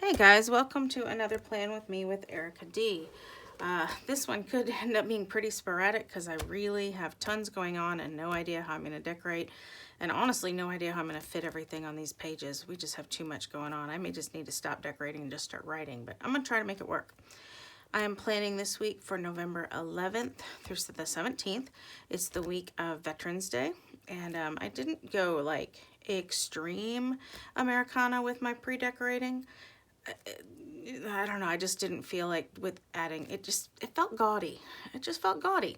Hey guys, welcome to another plan with me with Erica D. This one could end up being pretty sporadic because I really have tons going on and no idea how I'm going to decorate, and honestly no idea how I'm going to fit everything on these pages. We just have too much going on. I may just need to stop decorating and just start writing, but I'm going to try to make it work. I am planning this week for November 11th through the 17th. It's the week of Veterans Day, and I didn't go like extreme Americana with my pre-decorating. I don't know, I just didn't feel like with adding, it felt gaudy. It just felt gaudy.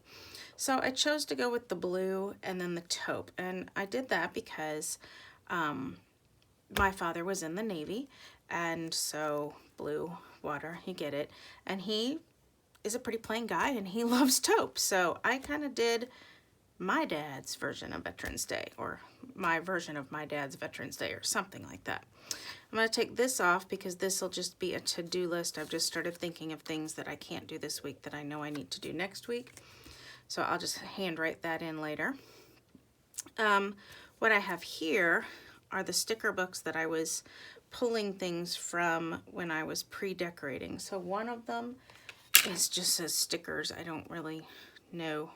So I chose to go with the blue and then the taupe. And I did that because my father was in the Navy, and so blue, water, you get it. And he is a pretty plain guy and he loves taupe. So I kind of did my dad's version of Veterans Day, or my version of my dad's Veterans Day, or something like that. I'm going to take this off because this will just be a to-do list. I've just started thinking of things that I can't do this week that I know I need to do next week. So I'll just handwrite that in later. What I have here are the sticker books that I was pulling things from when I was pre-decorating. So one of them is just says stickers. I don't really know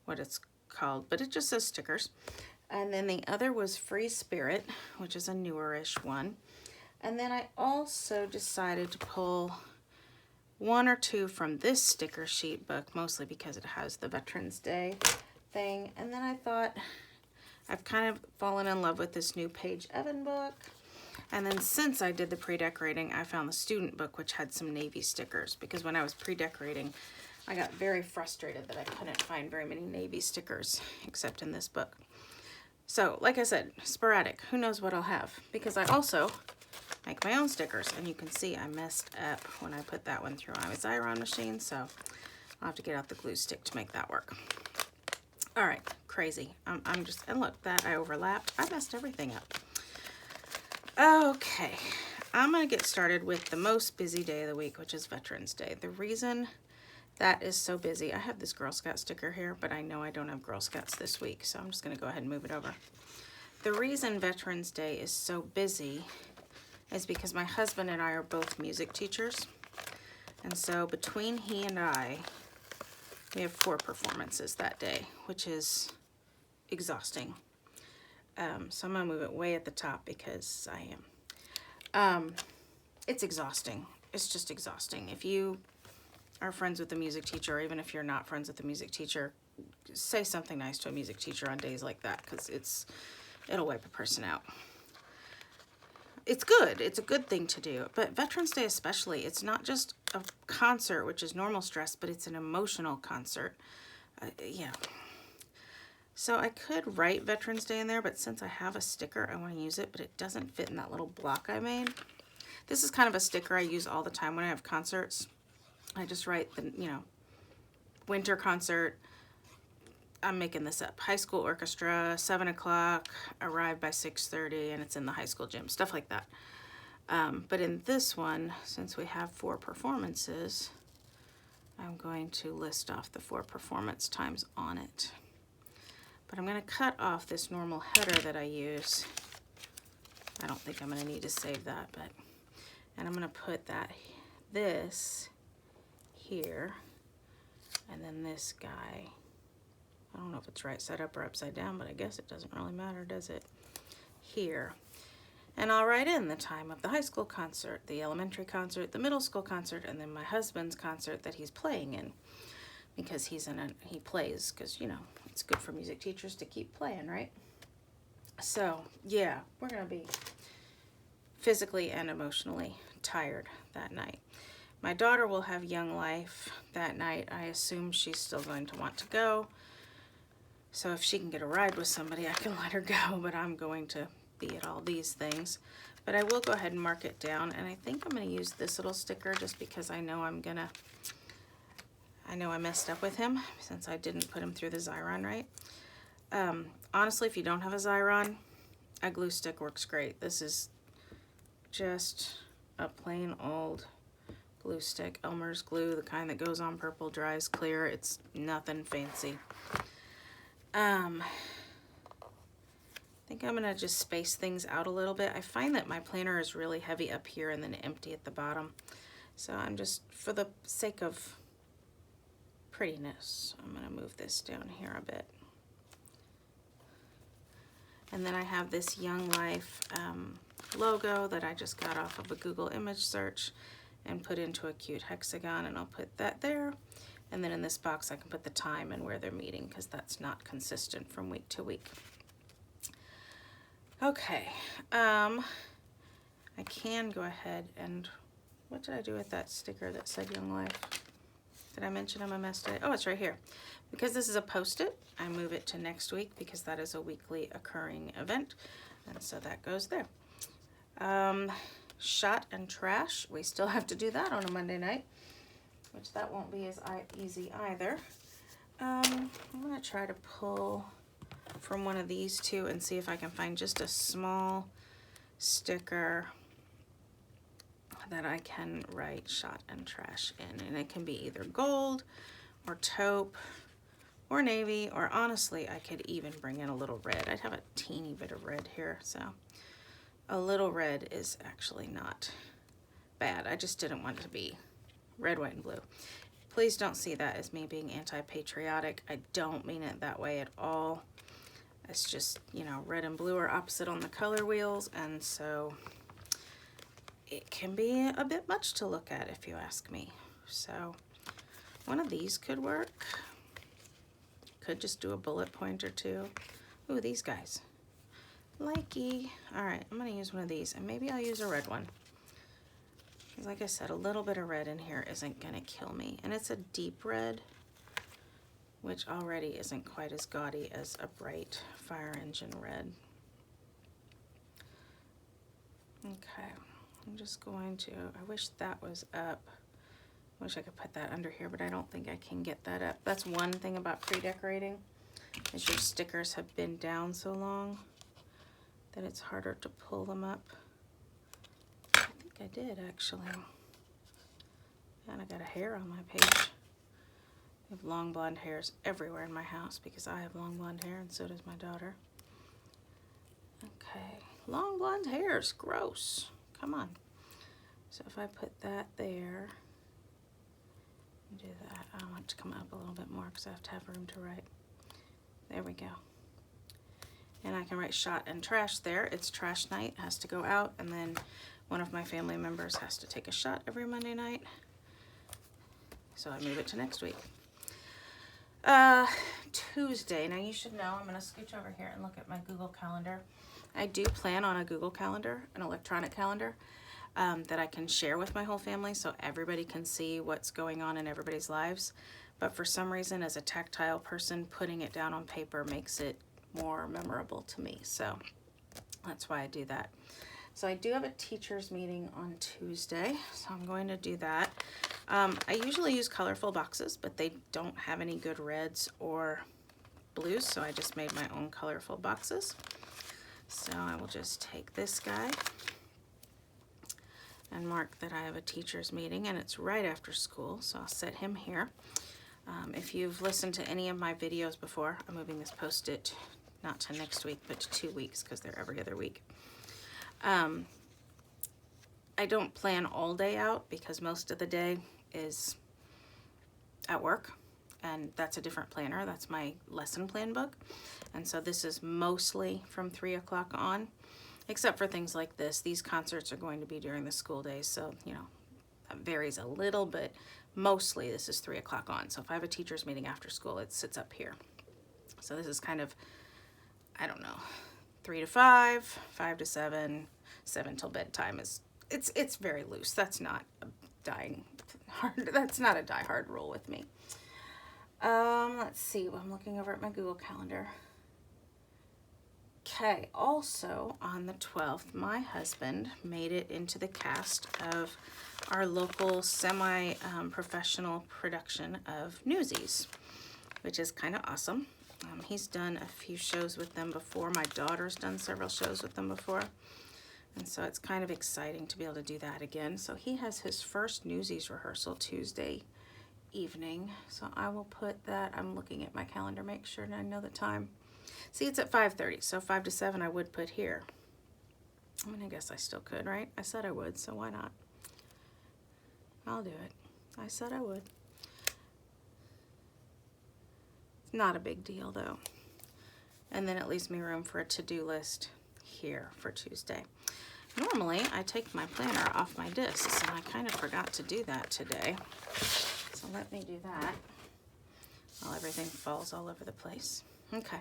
what it's called, but it just says stickers. And then the other was Free Spirit, which is a newer-ish one. And then I also decided to pull one or two from this sticker sheet book, mostly because it has the Veterans Day thing. And then I thought, I've kind of fallen in love with this new Paige Evan book. And then since I did the pre-decorating, I found the student book, which had some Navy stickers, because when I was pre-decorating, I got very frustrated that I couldn't find very many Navy stickers, except in this book. So, like I said, sporadic. Who knows what I'll have? Because I also make my own stickers, and you can see I messed up when I put that one through my Xyron machine, so I'll have to get out the glue stick to make that work. All right, crazy. I'm just, and look, that I overlapped. I messed everything up. Okay, I'm gonna get started with the most busy day of the week, which is Veterans Day. The reason that is so busy, I have this Girl Scout sticker here, but I know I don't have Girl Scouts this week, so I'm just gonna go ahead and move it over. The reason Veterans Day is so busy is because my husband and I are both music teachers. And so between he and I, we have 4 performances that day, which is exhausting. So I'm gonna move it way at the top because I am. It's exhausting. It's just exhausting. If you are friends with a music teacher, or even if you're not friends with a music teacher, say something nice to a music teacher on days like that, because it'll wipe a person out. It's good. It's a good thing to do. But Veterans Day especially, it's not just a concert, which is normal stress, but it's an emotional concert. Yeah. So I could write Veterans Day in there, but since I have a sticker, I want to use it, but it doesn't fit in that little block I made. This is kind of a sticker I use all the time when I have concerts. I just write the, winter concert. I'm making this up. High school orchestra, 7 o'clock, arrive by 6:30, and it's in the high school gym, stuff like that. But in this one, since we have 4 performances, I'm going to list off the 4 performance times on it. But I'm going to cut off this normal header that I use. I don't think I'm going to need to save that, and I'm going to put this here, and then this guy. I don't know if it's right side up or upside down, but I guess it doesn't really matter, does it? Here. And I'll write in the time of the high school concert, the elementary concert, the middle school concert, and then my husband's concert that he's playing in. Because he plays, because, it's good for music teachers to keep playing, right? So, yeah, we're going to be physically and emotionally tired that night. My daughter will have Young Life that night. I assume she's still going to want to go. So if she can get a ride with somebody, I can let her go, but I'm going to be at all these things. But I will go ahead and mark it down, and I think I'm going to use this little sticker just because I know I messed up with him since I didn't put him through the Xyron right. Honestly, if you don't have a Xyron, a glue stick works great. This is just a plain old glue stick, Elmer's glue, the kind that goes on purple, dries clear. It's nothing fancy. I think I'm gonna just space things out a little bit. I find that my planner is really heavy up here and then empty at the bottom. So I'm just, for the sake of prettiness, I'm gonna move this down here a bit. And then I have this Young Life logo that I just got off of a Google image search and put into a cute hexagon, and I'll put that there. And then in this box I can put the time and where they're meeting, because that's not consistent from week to week. Okay, I can go ahead and, what did I do with that sticker that said Young Life? Did I mention I'm a mess today? Oh, it's right here. Because this is a post-it, I move it to next week because that is a weekly occurring event. And so that goes there. Shot and trash, we still have to do that on a Monday night, which that won't be as easy either. I'm gonna try to pull from one of these two and see if I can find just a small sticker that I can write shot and trash in, and it can be either gold or taupe or navy, or honestly I could even bring in a little red. I'd have a teeny bit of red here, so a little red is actually not bad. I just didn't want it to be red, white, and blue. Please don't see that as me being anti-patriotic. I don't mean it that way at all. It's just, you know, red and blue are opposite on the color wheels, and so it can be a bit much to look at if you ask me. So one of these could work. Could just do a bullet point or two. Ooh, these guys. Likey. All right, I'm gonna use one of these, and maybe I'll use a red one. Because like I said, a little bit of red in here isn't gonna kill me. And it's a deep red, which already isn't quite as gaudy as a bright fire engine red. Okay, I'm just going to, I wish that was up. I wish I could put that under here, but I don't think I can get that up. That's one thing about pre-decorating, is your stickers have been down so long that it's harder to pull them up. I think I did actually. And I got a hair on my page. I have long blonde hairs everywhere in my house because I have long blonde hair, and so does my daughter. Okay, long blonde hairs, gross. Come on. So if I put that there, do that. I want it to come up a little bit more because I have to have room to write. There we go. And I can write shot and trash there. It's trash night, has to go out, and then one of my family members has to take a shot every Monday night. So I move it to next week. Tuesday. Now you should know, I'm going to scooch over here and look at my Google Calendar. I do plan on a Google Calendar, an electronic calendar, that I can share with my whole family so everybody can see what's going on in everybody's lives. But for some reason, as a tactile person, putting it down on paper makes it more memorable to me. So that's why I do that. So I do have a teacher's meeting on Tuesday, so I'm going to do that. I usually use colorful boxes, but they don't have any good reds or blues, so I just made my own colorful boxes. So I will just take this guy and mark that I have a teacher's meeting, and it's right after school, so I'll set him here. If you've listened to any of my videos before, I'm moving this post-it not to next week, but to 2 weeks because they're every other week. I don't plan all day out because most of the day is at work, and that's a different planner. That's my lesson plan book, and so this is mostly from 3 o'clock on, except for things like this. These concerts are going to be during the school days, so you know, that varies a little, but mostly this is 3 o'clock on. So if I have a teacher's meeting after school, it sits up here. So this is kind of, I don't know, 3 to 5, 5 to 7, 7 till bedtime is, it's very loose. That's not a dying hard, that's not a die hard rule with me. Let's see, I'm looking over at my Google Calendar. Okay, also on the 12th, my husband made it into the cast of our local semi-professional production of Newsies, which is kind of awesome. He's done a few shows with them before. My daughter's done several shows with them before. And so it's kind of exciting to be able to do that again. So he has his first Newsies rehearsal Tuesday evening. So I will put that, I'm looking at my calendar, make sure I know the time. See, it's at 5:30, so 5 to 7 I would put here. I mean, I guess I still could, right? I said I would, so why not? I'll do it. I said I would. It's not a big deal, though. And then it leaves me room for a to-do list here for Tuesday. Normally, I take my planner off my discs, and I kind of forgot to do that today. So let me do that while everything falls all over the place. Okay.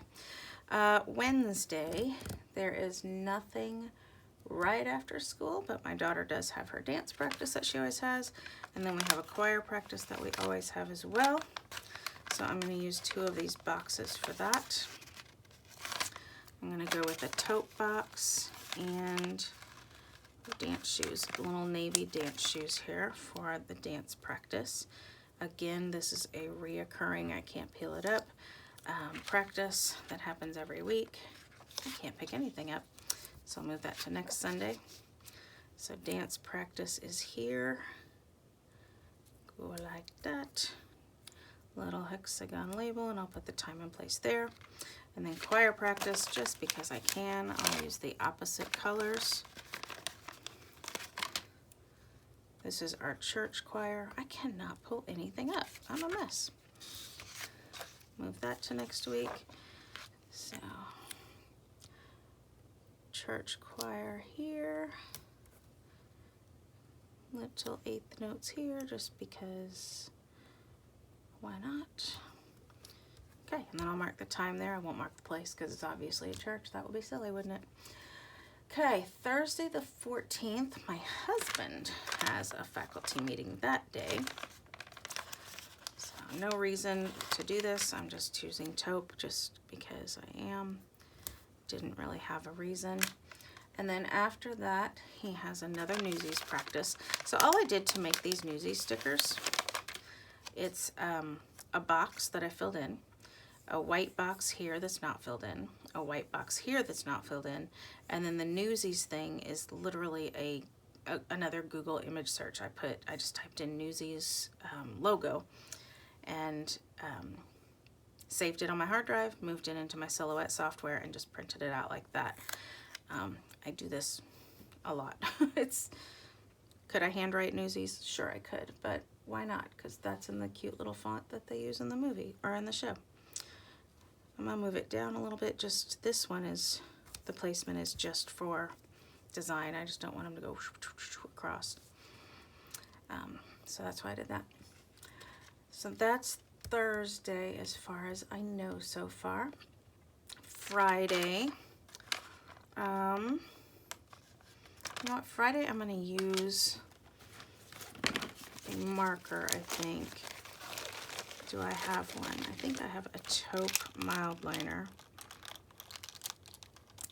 Wednesday, there is nothing right after school, but my daughter does have her dance practice that she always has, and then we have a choir practice that we always have as well. So I'm going to use 2 of these boxes for that. I'm going to go with a tote box and dance shoes, little navy dance shoes here for the dance practice. Again, this is a reoccurring, I can't peel it up, practice that happens every week. I can't pick anything up, so I'll move that to next Sunday. So dance practice is here. Go like that. Little hexagon label, and I'll put the time and place there. And then choir practice, just because I can, I'll use the opposite colors. This is our church choir. I cannot pull anything up. I'm a mess. Move that to next week. So, church choir here. Little 8th notes here, just because, why not? Okay, and then I'll mark the time there. I won't mark the place because it's obviously a church. That would be silly, wouldn't it? Okay, Thursday the 14th, my husband has a faculty meeting that day. So no reason to do this. I'm just choosing taupe just because I am. Didn't really have a reason. And then after that, he has another Newsies practice. So all I did to make these Newsies stickers, it's a box that I filled in, a white box here that's not filled in, a white box here that's not filled in, and then the Newsies thing is literally another Google image search. I just typed in Newsies logo and saved it on my hard drive, moved it into my Silhouette software, and just printed it out like that. I do this a lot. Could I handwrite Newsies? Sure I could, but why not? Because that's in the cute little font that they use in the movie or in the show. I'm gonna move it down a little bit. Just this one is, the placement is just for design. I just don't want them to go across. So that's why I did that. So that's Thursday as far as I know so far. Friday, you know what, Friday I'm gonna use a marker, I think. Do I have one? I think I have a taupe mild liner.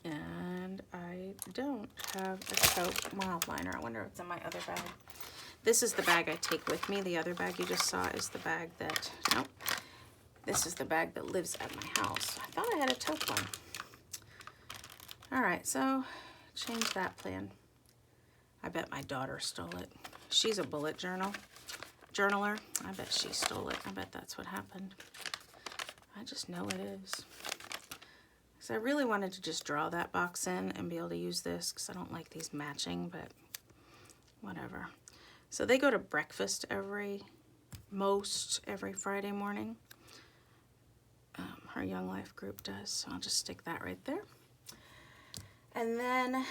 And I don't have a taupe mild liner. I wonder if it's in my other bag. This is the bag I take with me. The other bag you just saw is the bag that, nope. This is the bag that lives at my house. I thought I had a taupe one. All right, so change that plan. I bet my daughter stole it. She's a bullet journaler. I bet she stole it. I bet that's what happened. I just know it is. So I really wanted to just draw that box in and be able to use this because I don't like these matching, but whatever. So they go to breakfast every Friday morning. Her Young Life group does, so I'll just stick that right there. And then,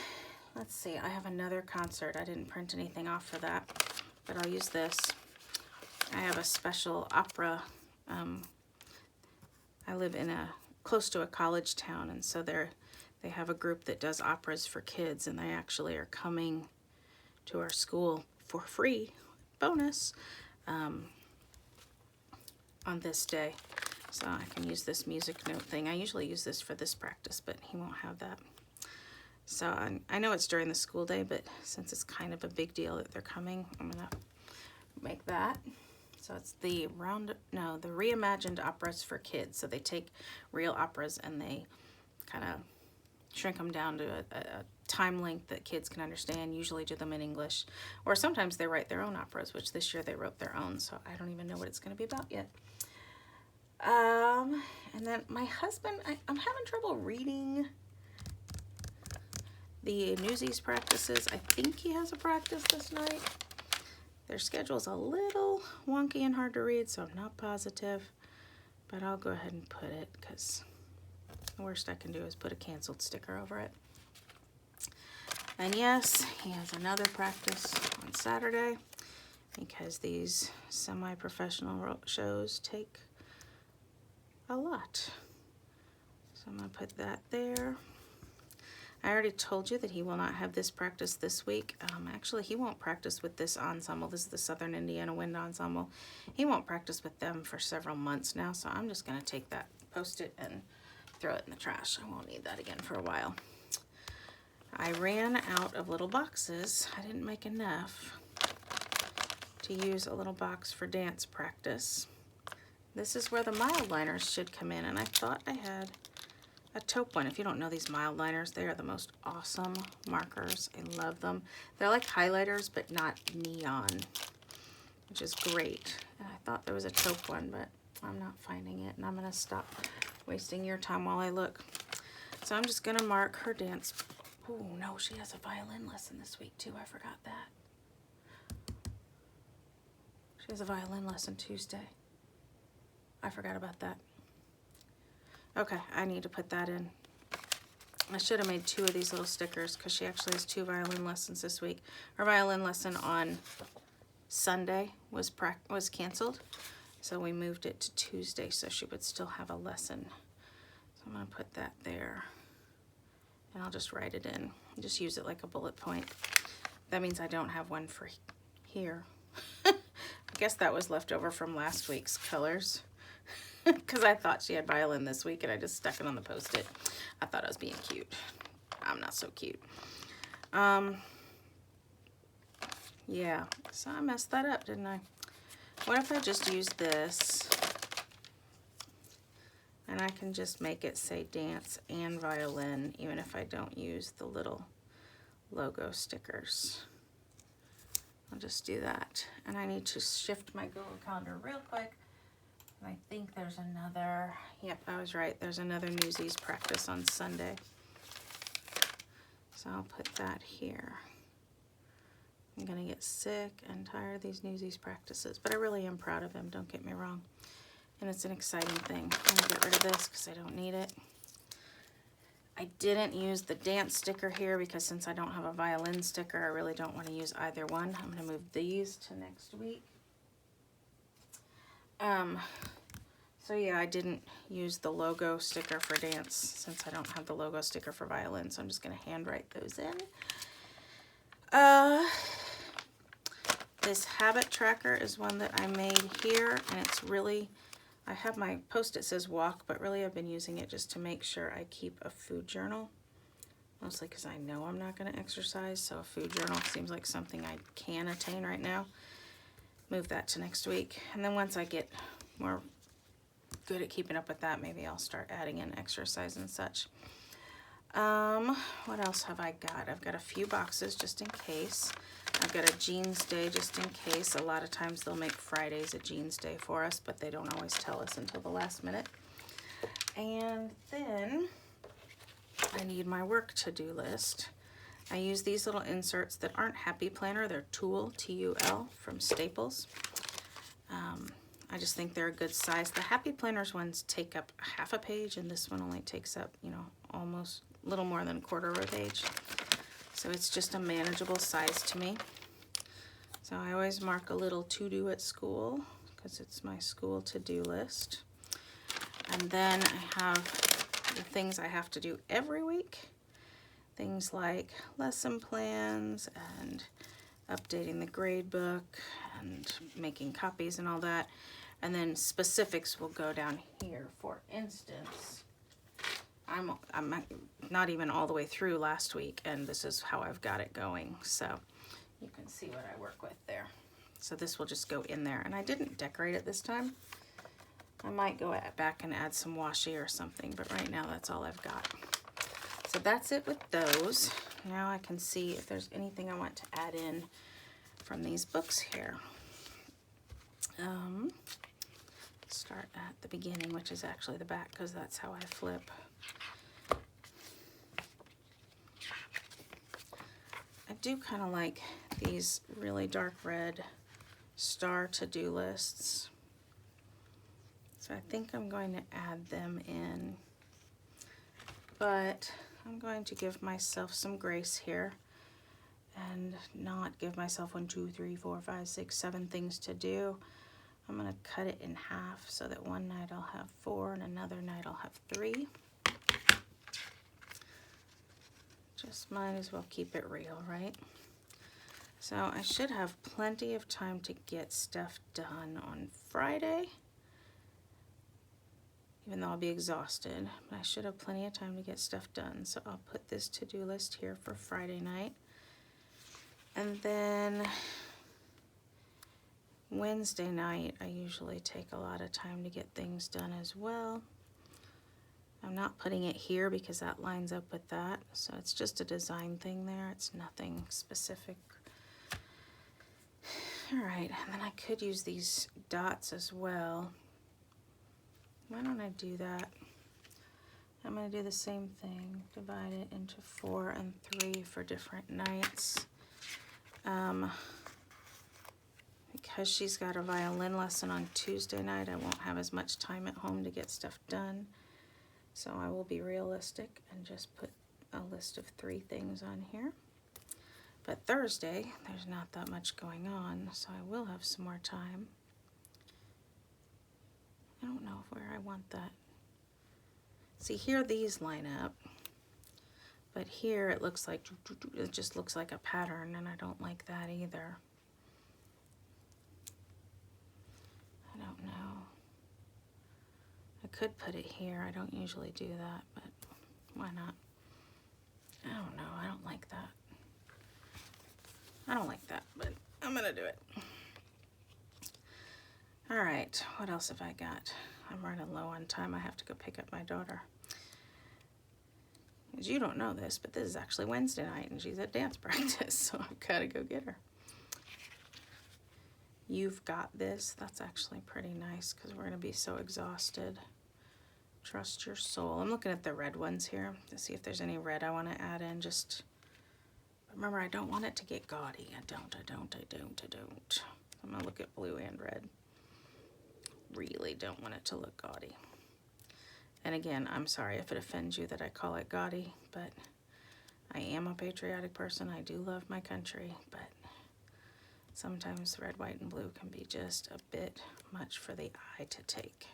let's see, I have another concert. I didn't print anything off for that, but I'll use this. I have a special opera. I live in close to a college town, and so they have a group that does operas for kids, and they actually are coming to our school for free, bonus, on this day. So I can use this music note thing. I usually use this for this practice, but he won't have that. So I know it's during the school day, but since it's kind of a big deal that they're coming, I'm gonna make that. So it's the reimagined operas for kids. So they take real operas and they kind of shrink them down to a time length that kids can understand, usually do them in English. Or sometimes they write their own operas, which this year they wrote their own, so I don't even know what it's going to be about yet. And then my husband, I'm having trouble reading the Newsies practices. I think he has a practice this night. Their schedule's a little wonky and hard to read, so I'm not positive. But I'll go ahead and put it because the worst I can do is put a canceled sticker over it. And yes, he has another practice on Saturday because these semi-professional shows take a lot. So I'm going to put that there. I already told you that he will not have this practice this week. Actually, he won't practice with this ensemble. This is the Southern Indiana Wind Ensemble. He won't practice with them for several months now, so I'm just going to take that Post-it and throw it in the trash. I won't need that again for a while. I ran out of little boxes. I didn't make enough to use a little box for dance practice. This is where the mild liners should come in, and I thought I had a taupe one. If you don't know these mild liners, they are the most awesome markers. I love them. They're like highlighters, but not neon, which is great. And I thought there was a taupe one, but I'm not finding it, and I'm gonna stop wasting your time while I look. So I'm just gonna mark her dance. Oh no, she has a violin lesson this week too. I forgot that. She has a violin lesson Tuesday. I forgot about that. Okay, I need to put that in. I should have made 2 of these little stickers because she actually has 2 violin lessons this week. Her violin lesson on Sunday was canceled, so we moved it to Tuesday so she would still have a lesson. So I'm going to put that there, and I'll just write it in. Just use it like a bullet point. That means I don't have one for here. I guess that was left over from last week's colors. Because I thought she had violin this week and I just stuck it on the Post-it. I thought I was being cute. I'm not so cute. Yeah, so I messed that up, didn't I? What if I just use this and I can just make it say dance and violin even if I don't use the little logo stickers. I'll just do that. And I need to shift my Google Calendar real quick. I think there's another, yep, I was right. There's another Newsies practice on Sunday. So I'll put that here. I'm gonna get sick and tired of these Newsies practices, but I really am proud of him, don't get me wrong. And it's an exciting thing. I'm gonna get rid of this because I don't need it. I didn't use the dance sticker here because since I don't have a violin sticker, I really don't want to use either one. I'm gonna move these to next week. So yeah, I didn't use the logo sticker for dance since I don't have the logo sticker for violin, so I'm just gonna handwrite those in. This habit tracker is one that I made here, and it's really, I have my Post-it says walk, but really I've been using it just to make sure I keep a food journal, mostly because I know I'm not gonna exercise, so a food journal seems like something I can attain right now. Move that to next week, and then once I get more good at keeping up with that, maybe I'll start adding in exercise and such. What else have I got? I've got a few boxes just in case. I've got a jeans day just in case. A lot of times they'll make Fridays a jeans day for us, but they don't always tell us until the last minute. And then I need my work to-do list. I use these little inserts that aren't Happy Planner. They're Tool, T-U-L, from Staples. I just think they're a good size. The Happy Planners ones take up half a page, and this one only takes up, you know, almost a little more than a quarter of a page. So it's just a manageable size to me. So I always mark a little to-do at school because it's my school to-do list. And then I have the things I have to do every week. Things like lesson plans and updating the grade book and making copies and all that. And then specifics will go down here. For instance, I'm not even all the way through last week, and this is how I've got it going. So you can see what I work with there. So this will just go in there. And I didn't decorate it this time. I might go back and add some washi or something, but right now that's all I've got. So that's it with those. Now I can see if there's anything I want to add in from these books here. Start at the beginning, which is actually the back, because that's how I flip. I do kind of like these really dark red star to-do lists. So I think I'm going to add them in, but I'm going to give myself some grace here and not give myself 1, 2, 3, 4, 5, 6, 7 things to do. I'm going to cut it in half so that one night I'll have 4 and another night I'll have 3. Just might as well keep it real, right? So I should have plenty of time to get stuff done on Friday, even though I'll be exhausted. But I should have plenty of time to get stuff done. So I'll put this to-do list here for Friday night. And then Wednesday night, I usually take a lot of time to get things done as well. I'm not putting it here because that lines up with that. So it's just a design thing there. It's nothing specific. All right, and then I could use these dots as well. Why don't I do that? I'm going to do the same thing. Divide it into 4 and 3 for different nights. Because she's got a violin lesson on Tuesday night, I won't have as much time at home to get stuff done. So I will be realistic and just put a list of 3 things on here. But Thursday, there's not that much going on, so I will have some more time. I don't know where I want that. See, here these line up, but here it looks like, it just looks like a pattern, and I don't like that either. I don't know. I could put it here. I don't usually do that, but why not? I don't know. I don't like that. I don't like that, but I'm gonna do it. All right, what else have I got? I'm running low on time. I have to go pick up my daughter. As you don't know this, but this is actually Wednesday night and she's at dance practice, so I've got to go get her. You've got this. That's actually pretty nice because we're going to be so exhausted. Trust your soul. I'm looking at the red ones here to see if there's any red I want to add in. Just remember, I don't want it to get gaudy. I don't. I'm going to look at blue and red. Really don't want it to look gaudy. And again, I'm sorry if it offends you that I call it gaudy, but I am a patriotic person. I do love my country, but sometimes red, white, and blue can be just a bit much for the eye to take.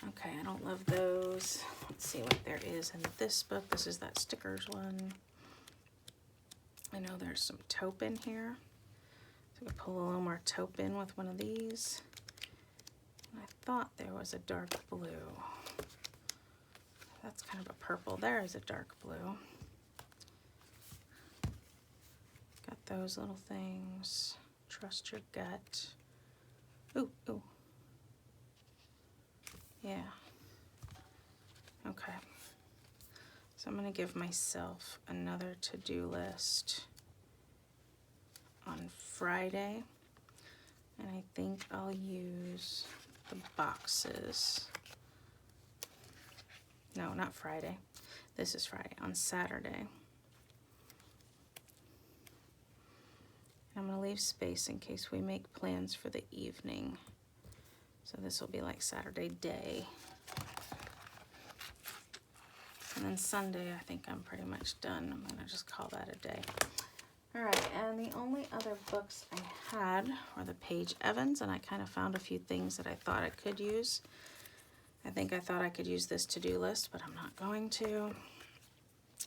Okay, I don't love those. Let's see what there is in this book. This is that stickers one. I know there's some taupe in here. So we pull a little more taupe in with one of these. And I thought there was a dark blue. That's kind of a purple. There is a dark blue. Got those little things. Trust your gut. Ooh, ooh. Yeah. Okay. So I'm going to give myself another to-do list on Friday. And I think I'll use the boxes. No, not Friday. This is Friday. On Saturday. I'm going to leave space in case we make plans for the evening. So this will be like Saturday day. And then Sunday, I think I'm pretty much done. I'm going to just call that a day. All right, and the only other books I had were the Paige Evans, and I kind of found a few things that I thought I could use. I thought I could use this to-do list, but I'm not going to.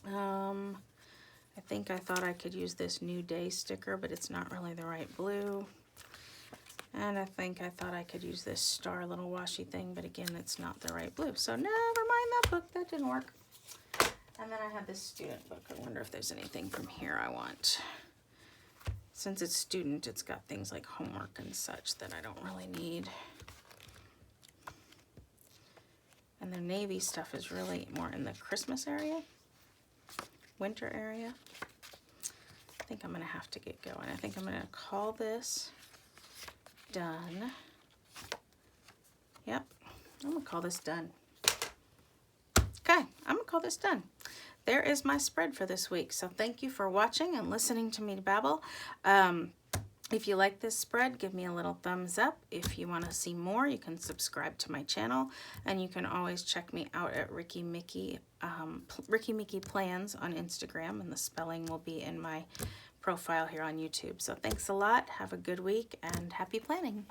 I thought I could use this New Day sticker, but it's not really the right blue. And I thought I could use this star little washi thing, but again, it's not the right blue. So never mind that book, that didn't work. And then I have this student book. I wonder if there's anything from here I want. Since it's student, it's got things like homework and such that I don't really need. And the navy stuff is really more in the Christmas area, winter area. I think I'm gonna have to get going. I think I'm gonna call this done Yep, I'm gonna call this done. Okay, I'm gonna call this done. There is my spread for this week. So thank you for watching and listening to me babble. If you like this spread, give me a little thumbs up. If you want to see more, you can subscribe to my channel, and you can always check me out at Ricky Mickey Plans on Instagram, and the spelling will be in my profile here on YouTube. So thanks a lot. Have a good week and happy planning.